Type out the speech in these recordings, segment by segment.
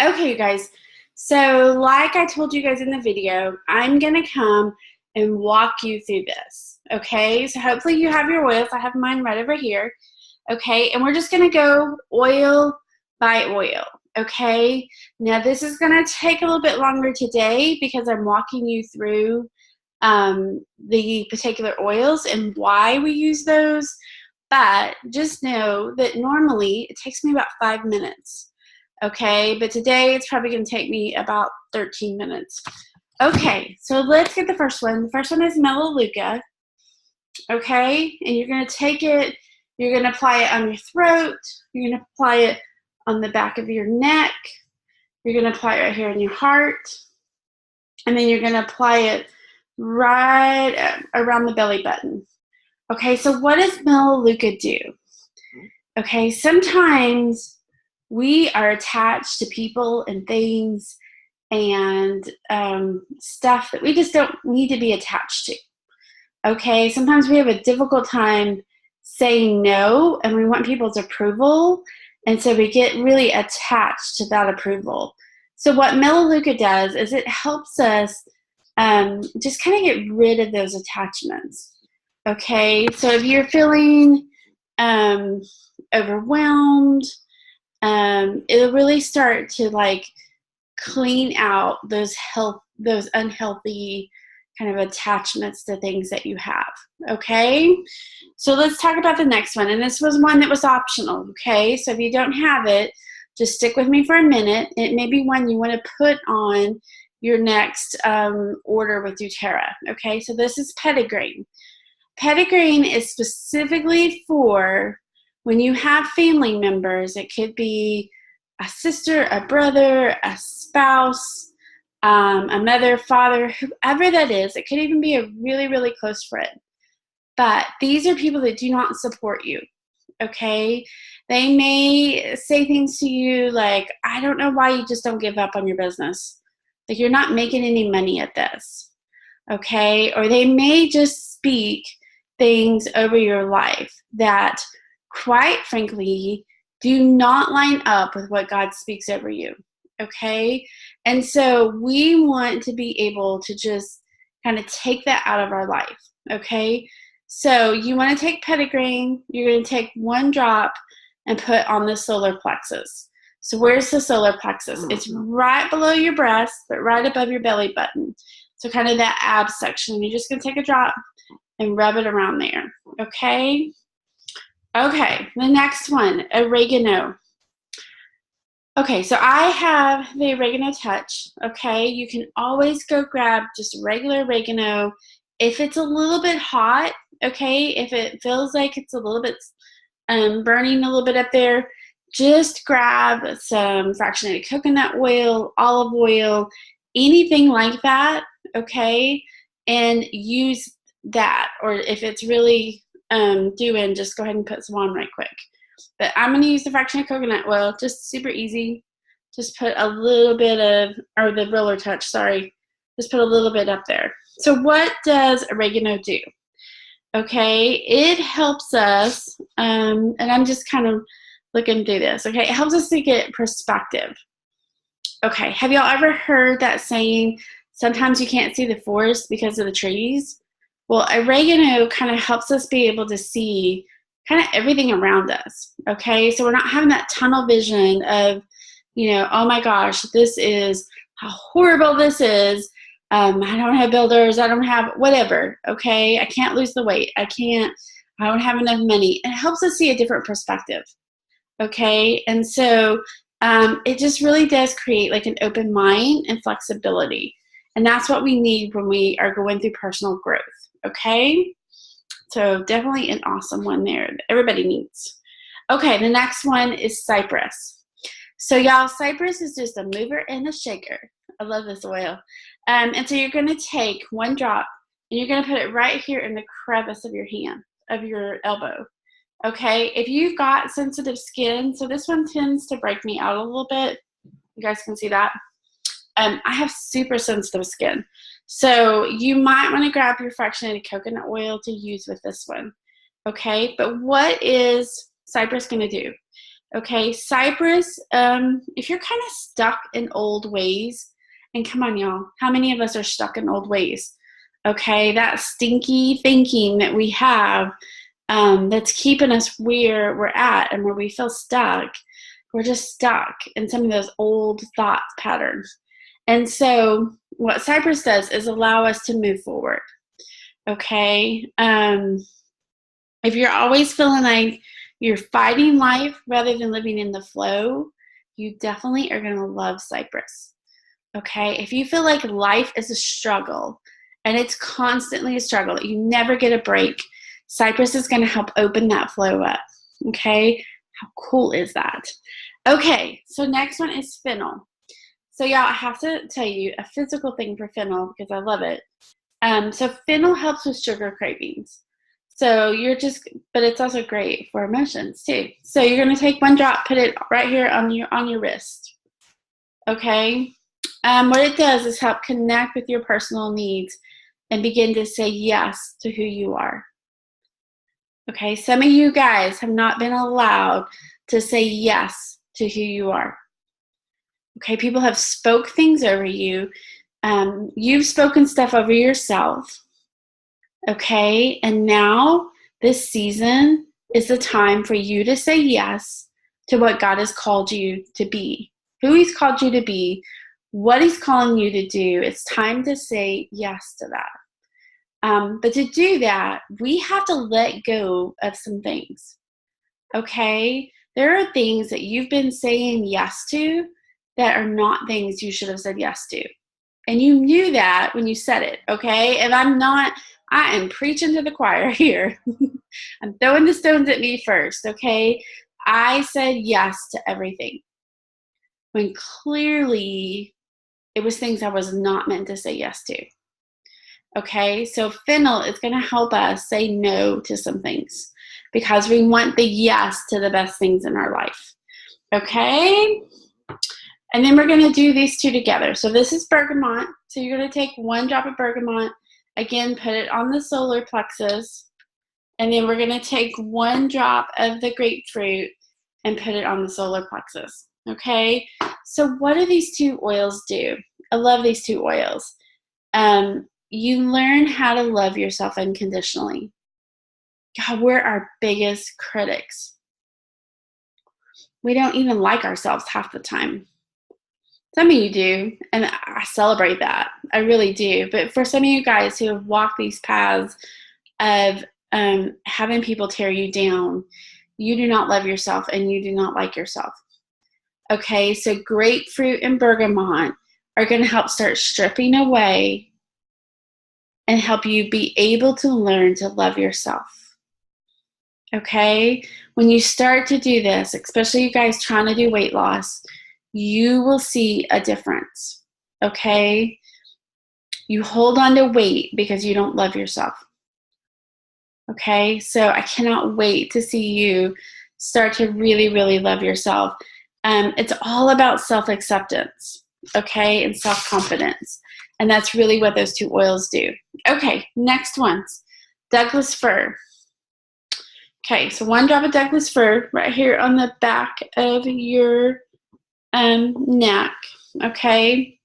Okay, you guys. So like I told you guys in the video, I'm going to come and walk you through this. Okay, so hopefully you have your oils. I have mine right over here. Okay, and we're just going to go oil by oil. Okay, now this is going to take a little bit longer today because I'm walking you through the particular oils and why we use those. But just know that normally it takes me about 5 minutes. Okay, but today it's probably going to take me about 13 minutes. Okay, so let's get the first one. The first one is Melaleuca. Okay, and you're going to take it, you're going to apply it on your throat, you're going to apply it on the back of your neck, you're going to apply it right here in your heart, and then you're going to apply it right around the belly button. Okay, so what does Melaleuca do? Okay, sometimes we are attached to people and things and stuff that we just don't need to be attached to. Okay, sometimes we have a difficult time saying no and we want people's approval, and so we get really attached to that approval. So what Melaleuca does is it helps us just kind of get rid of those attachments. Okay, so if you're feeling overwhelmed, it'll really start to like clean out those unhealthy kind of attachments to things that you have. Okay, so let's talk about the next one, and this was one that was optional. Okay, so if you don't have it, just stick with me for a minute. It may be one you want to put on your next order with doTERRA. Okay, so this is Pedigree. Pedigree is specifically for when you have family members. It could be a sister, a brother, a spouse, a mother, father, whoever that is. It could even be a really, really close friend. But these are people that do not support you, okay? They may say things to you like, I don't know why you just don't give up on your business. Like, you're not making any money at this, okay? Or they may just speak things over your life that, quite frankly, do not line up with what God speaks over you, okay? And so we want to be able to just kind of take that out of our life, okay? So you want to take Pedigree, you're going to take 1 drop and put on the solar plexus. So where's the solar plexus? It's right below your breast, but right above your belly button. So kind of that abs section. You're just going to take a drop and rub it around there, okay? Okay, the next one, oregano. Okay, so I have the Oregano Touch, okay? You can always go grab just regular oregano. If it's a little bit hot, okay, if it feels like it's a little bit burning a little bit up there, just grab some fractionated coconut oil, olive oil, anything like that, okay? And use that. Or if it's really doing, just go ahead and put some on right quick. But I'm going to use the fractionated coconut oil, just super easy. Just put a little bit of, or the Roller Touch, sorry. Just put a little bit up there. So what does oregano do? Okay, it helps us, and I'm just kind of looking through this, okay? It helps us to get perspective. Okay, have y'all ever heard that saying, sometimes you can't see the forest because of the trees? Well, oregano kind of helps us be able to see kind of everything around us, okay? So we're not having that tunnel vision of, you know, oh my gosh, this is how horrible this is. I don't have builders, I don't have whatever, okay? I can't lose the weight. I don't have enough money. It helps us see a different perspective, okay? And so it just really does create like an open mind and flexibility. And that's what we need when we are going through personal growth, okay? So definitely an awesome one there that everybody needs. Okay, the next one is Cyprus. So y'all, Cyprus is just a mover and a shaker. I love this oil. And so you're going to take 1 drop and you're going to put it right here in the crevice of your hand, of your elbow. Okay, if you've got sensitive skin, so this one tends to break me out a little bit. You guys can see that. I have super sensitive skin. So you might want to grab your fractionated coconut oil to use with this one. Okay, but what is Cyprus going to do? Okay, Cyprus, if you're kind of stuck in old ways, and come on, y'all, how many of us are stuck in old ways? Okay, that stinky thinking that we have that's keeping us where we're at and where we feel stuck. We're just stuck in some of those old thought patterns. And so what Cyprus does is allow us to move forward. Okay, if you're always feeling like you're fighting life rather than living in the flow, you definitely are going to love Cyprus. Okay, if you feel like life is a struggle and it's constantly a struggle, you never get a break, Cyprus is going to help open that flow up. Okay, how cool is that? Okay, so next one is fennel. So y'all, I have to tell you a physical thing for fennel because I love it. So fennel helps with sugar cravings. So but it's also great for emotions too. So you're going to take 1 drop, put it right here on your wrist. Okay. What it does is help connect with your personal needs and begin to say yes to who you are. Okay. Some of you guys have not been allowed to say yes to who you are. Okay. People have spoke things over you. You've spoken stuff over yourself. Okay, and now this season is the time for you to say yes to what God has called you to be, who He's called you to be, what He's calling you to do. It's time to say yes to that. But to do that, we have to let go of some things. Okay, there are things that you've been saying yes to that are not things you should have said yes to. And you knew that when you said it, okay? And I am preaching to the choir here. I'm throwing the stones at me first, okay? I said yes to everything when clearly it was things I was not meant to say yes to. Okay, so fennel is going to help us say no to some things because we want the yes to the best things in our life. Okay? And then we're going to do these two together. So this is bergamot. So you're going to take 1 drop of bergamot. Again, put it on the solar plexus. And then we're going to take 1 drop of the grapefruit and put it on the solar plexus. Okay? So what do these 2 oils do? I love these 2 oils. You learn how to love yourself unconditionally. God, we're our biggest critics. We don't even like ourselves half the time. Some of you do, and I celebrate that. I really do. But for some of you guys who have walked these paths of having people tear you down, you do not love yourself and you do not like yourself. Okay, so grapefruit and bergamot are going to help start stripping away and help you be able to learn to love yourself. Okay, when you start to do this, especially you guys trying to do weight loss, you will see a difference, okay? You hold on to weight because you don't love yourself, okay? So I cannot wait to see you start to really, really love yourself. It's all about self-acceptance, okay, and self-confidence, and that's really what those 2 oils do. Okay, next ones, Douglas fir. Okay, so 1 drop of Douglas fir right here on the back of your neck, okay?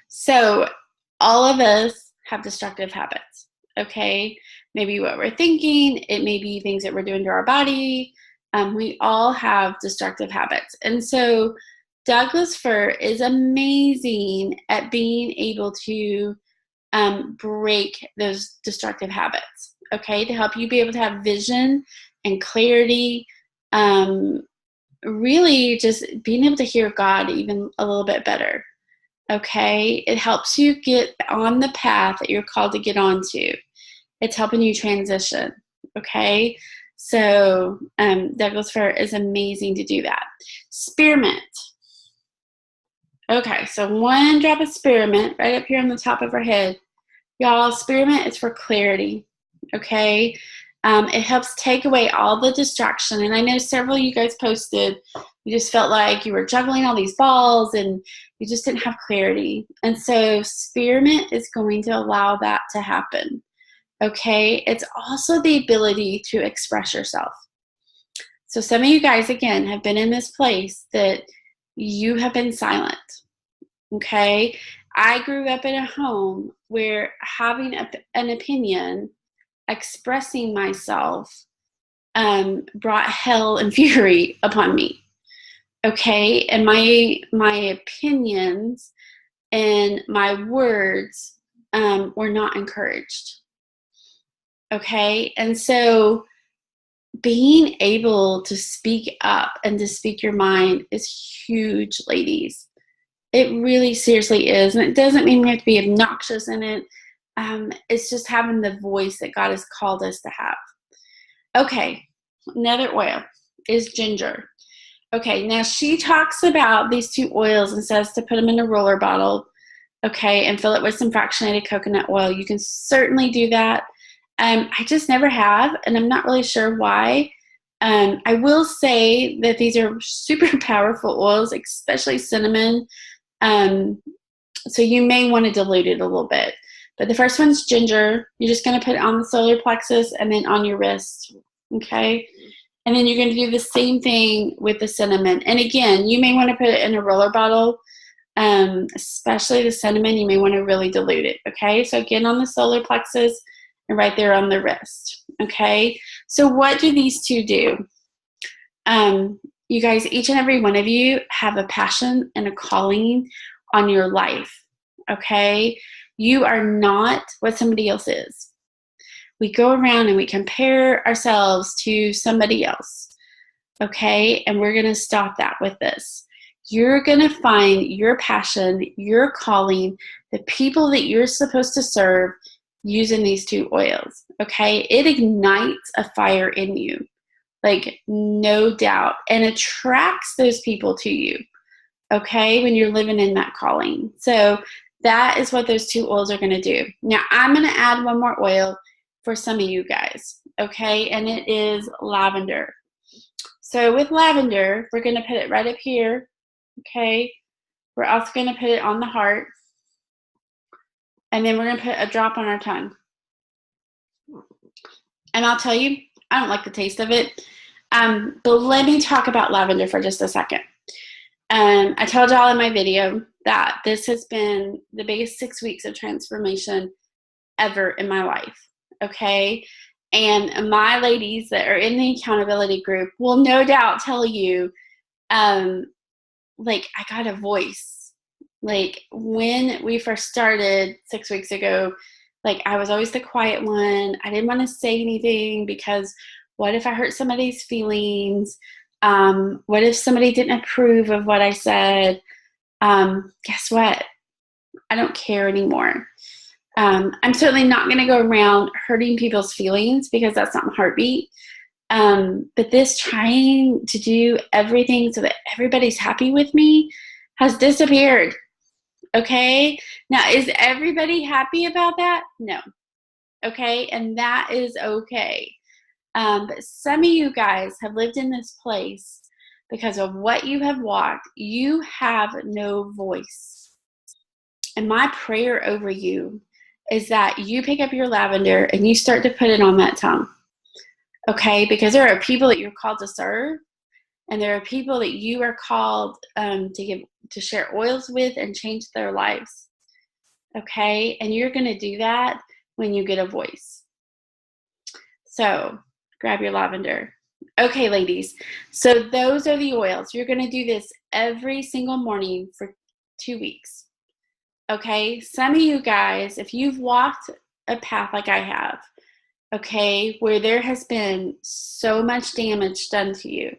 So all of us have destructive habits, okay? Maybe what we're thinking, it may be things that we're doing to our body. We all have destructive habits. And so Douglas fir is amazing at being able to break those destructive habits, okay? To help you be able to have vision and clarity, really just being able to hear God even a little bit better, okay? It helps you get on the path that you're called to get onto. It's helping you transition, okay? So Douglas fir is amazing to do that. Spearmint. Okay, so 1 drop of spearmint right up here on the top of our head. Y'all, spearmint is for clarity, okay? It helps take away all the distraction. And I know several of you guys posted, you just felt like you were juggling all these balls and you just didn't have clarity. And so spearmint is going to allow that to happen, okay? It's also the ability to express yourself. So some of you guys, again, have been in this place that you have been silent, okay? I grew up in a home where having an opinion, expressing myself, brought hell and fury upon me, okay? And my opinions and my words were not encouraged, okay? And so being able to speak up and to speak your mind is huge, ladies. It really seriously is. And it doesn't mean we have to be obnoxious in it. It's just having the voice that God has called us to have. Okay, another oil is ginger. Okay, now she talks about these two oils and says to put them in a roller bottle, okay, and fill it with some fractionated coconut oil. You can certainly do that. I just never have, and I'm not really sure why. I will say that these are super powerful oils, especially cinnamon. So you may want to dilute it a little bit. But the first one's ginger. You're just going to put it on the solar plexus and then on your wrist, okay? And then you're going to do the same thing with the cinnamon. And again, you may want to put it in a roller bottle, especially the cinnamon. You may want to really dilute it, okay? So again, on the solar plexus and right there on the wrist, okay? So what do these two do? You guys, each and every one of you have a passion and a calling on your life, okay? You are not what somebody else is. We go around and we compare ourselves to somebody else, okay? And we're going to stop that with this. You're going to find your passion, your calling, the people that you're supposed to serve using these two oils, okay? It ignites a fire in you, like no doubt, and attracts those people to you, okay, when you're living in that calling. So that is what those two oils are going to do. Now, I'm going to add one more oil for some of you guys, okay, and it is lavender. So with lavender, we're going to put it right up here, okay. We're also going to put it on the heart, and then we're going to put a drop on our tongue. And I'll tell you, I don't like the taste of it, but let me talk about lavender for just a second. I told y'all in my video that this has been the biggest 6 weeks of transformation ever in my life, okay? And my ladies that are in the accountability group will no doubt tell you, like, I got a voice. Like, when we first started 6 weeks ago, like, I was always the quiet one. I didn't want to say anything because what if I hurt somebody's feelings? What if somebody didn't approve of what I said? Guess what? I don't care anymore. I'm certainly not going to go around hurting people's feelings because that's not my heartbeat. But this trying to do everything so that everybody's happy with me has disappeared. Okay? Now, is everybody happy about that? No. Okay? And that is okay. But some of you guys have lived in this place because of what you have walked. You have no voice. And my prayer over you is that you pick up your lavender and you start to put it on that tongue. Okay? Because there are people that you're called to serve, and there are people that you are called to share oils with and change their lives. Okay? And you're going to do that when you get a voice. So grab your lavender. Okay, ladies. So those are the oils. You're going to do this every single morning for 2 weeks. Okay? Some of you guys, if you've walked a path like I have, okay, where there has been so much damage done to you,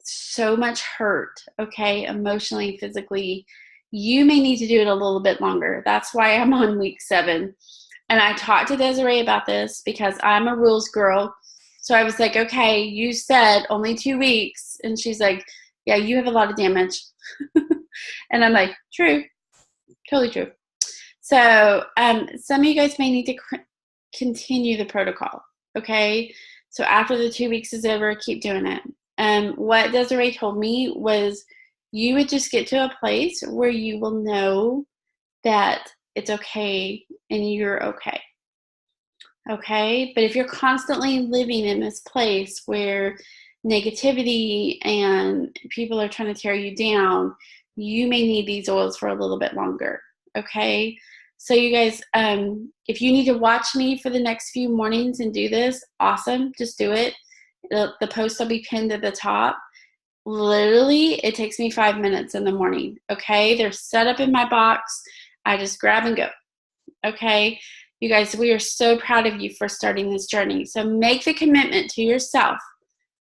so much hurt, okay, emotionally, physically, you may need to do it a little bit longer. That's why I'm on week 7. And I talked to Desiree about this because I'm a rules girl. So I was like, okay, you said only 2 weeks. And she's like, yeah, you have a lot of damage. And I'm like, true, totally true. So some of you guys may need to continue the protocol, okay? So after the 2 weeks is over, keep doing it. What Desiree told me was you would just get to a place where you will know that it's okay and you're okay. Okay? But if you're constantly living in this place where negativity and people are trying to tear you down, you may need these oils for a little bit longer. Okay, so you guys, if you need to watch me for the next few mornings and do this, awesome, just do it. The post will be pinned at the top. Literally, it takes me 5 minutes in the morning. Okay, they're set up in my box. I just grab and go. Okay, you guys, we are so proud of you for starting this journey. So make the commitment to yourself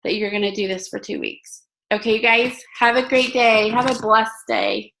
that you're going to do this for 2 weeks. Okay, you guys, have a great day. Have a blessed day.